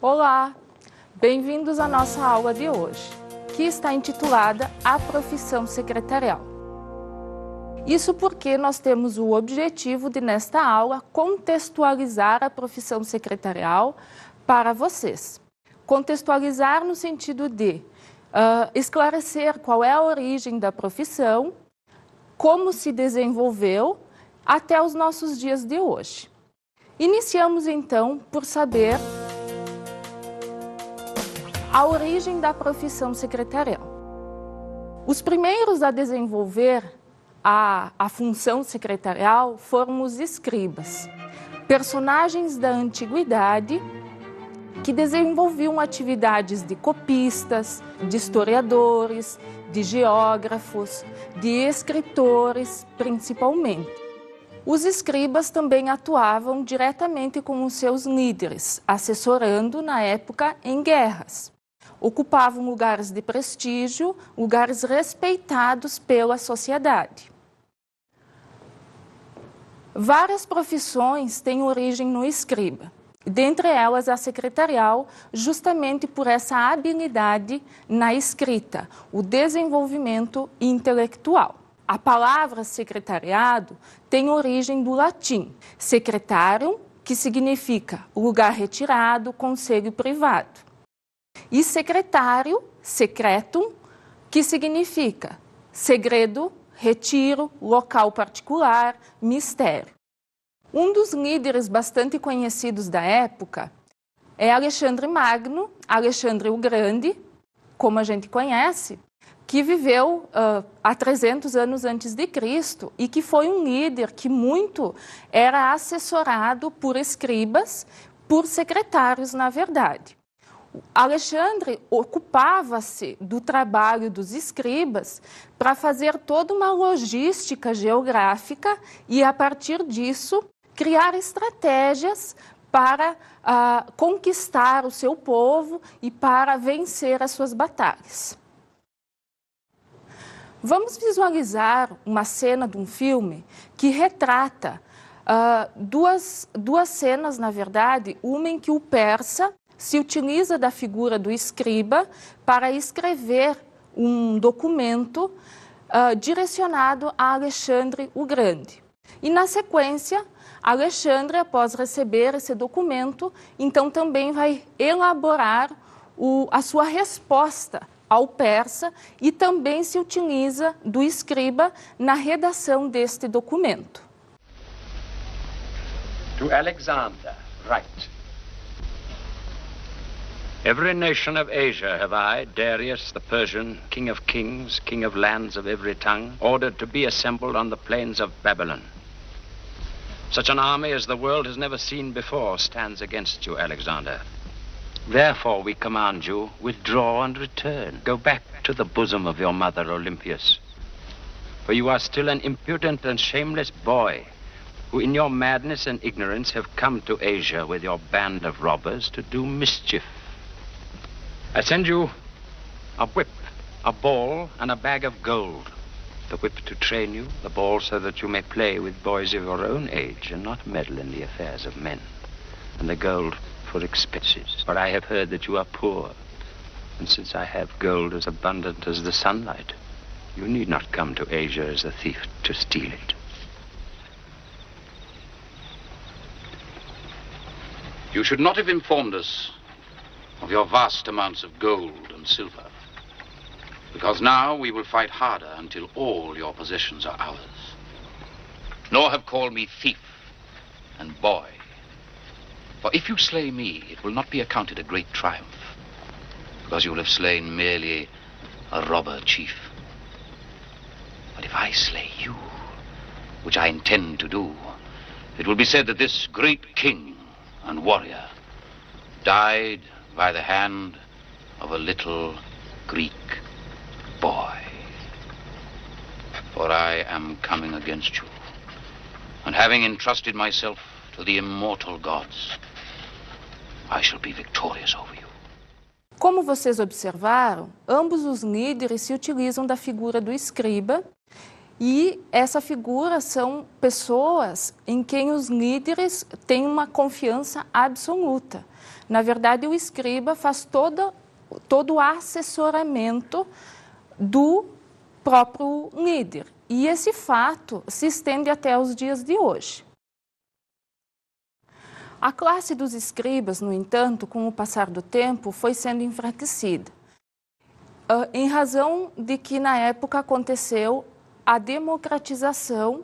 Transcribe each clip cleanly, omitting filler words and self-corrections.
Olá, bem-vindos à nossa aula de hoje, que está intitulada A Profissão Secretarial. Isso porque nós temos o objetivo de, nesta aula, contextualizar a profissão secretarial para vocês. Contextualizar no sentido de esclarecer qual é a origem da profissão, como se desenvolveu até os nossos dias de hoje. Iniciamos então por saber a origem da profissão secretarial. Os primeiros a desenvolver a função secretarial foram os escribas, personagens da antiguidade que desenvolviam atividades de copistas, de historiadores, de geógrafos, de escritores, principalmente. Os escribas também atuavam diretamente com os seus líderes, assessorando na época em guerras. Ocupavam lugares de prestígio, lugares respeitados pela sociedade. Várias profissões têm origem no escriba. Dentre elas, a secretarial, justamente por essa habilidade na escrita, o desenvolvimento intelectual. A palavra secretariado tem origem do latim, secretarium, que significa lugar retirado, conselho privado, e secretário, secretum, que significa segredo, retiro, local particular, mistério. Um dos líderes bastante conhecidos da época é Alexandre Magno, Alexandre o Grande, como a gente conhece, que viveu há 300 anos antes de Cristo e que foi um líder que muito era assessorado por escribas, por secretários, na verdade. Alexandre ocupava-se do trabalho dos escribas para fazer toda uma logística geográfica e, a partir disso, criar estratégias para conquistar o seu povo e para vencer as suas batalhas. Vamos visualizar uma cena de um filme que retrata duas cenas, na verdade, uma em que o persa se utiliza da figura do escriba para escrever um documento direcionado a Alexandre o Grande. E, na sequência, Alexandre, após receber esse documento, então também vai elaborar a sua resposta ao persa e também se utiliza do escriba na redação deste documento. To Alexander, write. Every nation of Asia have I, Darius the Persian, king of kings, king of lands of every tongue, ordered to be assembled on the plains of Babylon. Such an army as the world has never seen before stands against you, Alexander. Therefore we command you, withdraw and return. Go back to the bosom of your mother, Olympias. For you are still an impudent and shameless boy, who in your madness and ignorance have come to Asia with your band of robbers to do mischief. I send you a whip, a ball, and a bag of gold. The whip to train you, the ball so that you may play with boys of your own age and not meddle in the affairs of men, and the gold for expenses. For I have heard that you are poor, and since I have gold as abundant as the sunlight, you need not come to Asia as a thief to steal it. You should not have informed us of your vast amounts of gold and silver, because now we will fight harder until all your possessions are ours. Nor have called me thief and boy, for if you slay me, it will not be accounted a great triumph, because you will have slain merely a robber chief. But if I slay you, which I intend to do, it will be said that this great king and warrior died by the hand of a little Greek boy. For I am coming against you, and having entrusted myself to the immortal gods, I shall be victorious over you. Como vocês observaram, ambos os líderes se utilizam da figura do escriba E essa figura são pessoas em quem os líderes têm uma confiança absoluta. Na verdade, o escriba faz todo o assessoramento do próprio líder. E esse fato se estende até os dias de hoje. A classe dos escribas, no entanto, com o passar do tempo, foi sendo enfraquecida, em razão de que na época aconteceu a democratização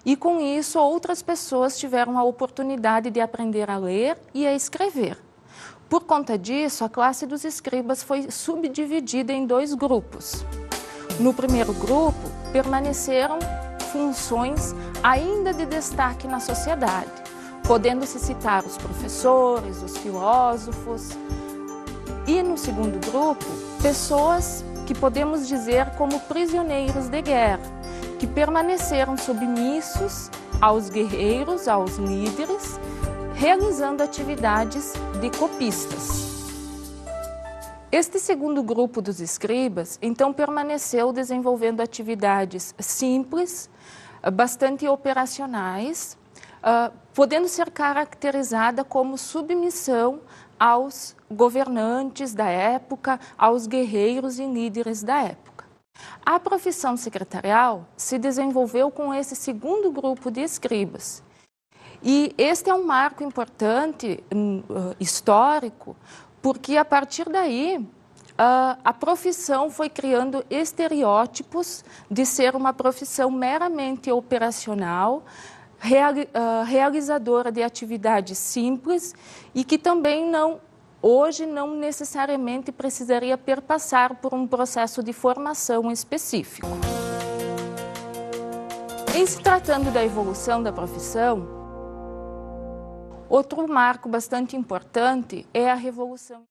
e com isso outras pessoas tiveram a oportunidade de aprender a ler e a escrever. Por conta disso, a classe dos escribas foi subdividida em 2 grupos. No primeiro grupo, permaneceram funções ainda de destaque na sociedade, podendo-se citar os professores, os filósofos. E no segundo grupo, pessoas que podemos dizer como prisioneiros de guerra, que permaneceram submissos aos guerreiros, aos líderes, realizando atividades de copistas. Este segundo grupo dos escribas, então, permaneceu desenvolvendo atividades simples, bastante operacionais, podendo ser caracterizada como submissão aos governantes da época, aos guerreiros e líderes da época. A profissão secretarial se desenvolveu com esse segundo grupo de escribas. E este é um marco importante, histórico, porque a partir daí a profissão foi criando estereótipos de ser uma profissão meramente operacional, realizadora de atividades simples e que também hoje não necessariamente precisaria perpassar por um processo de formação específico. Em se tratando da evolução da profissão, outro marco bastante importante é a Revolução.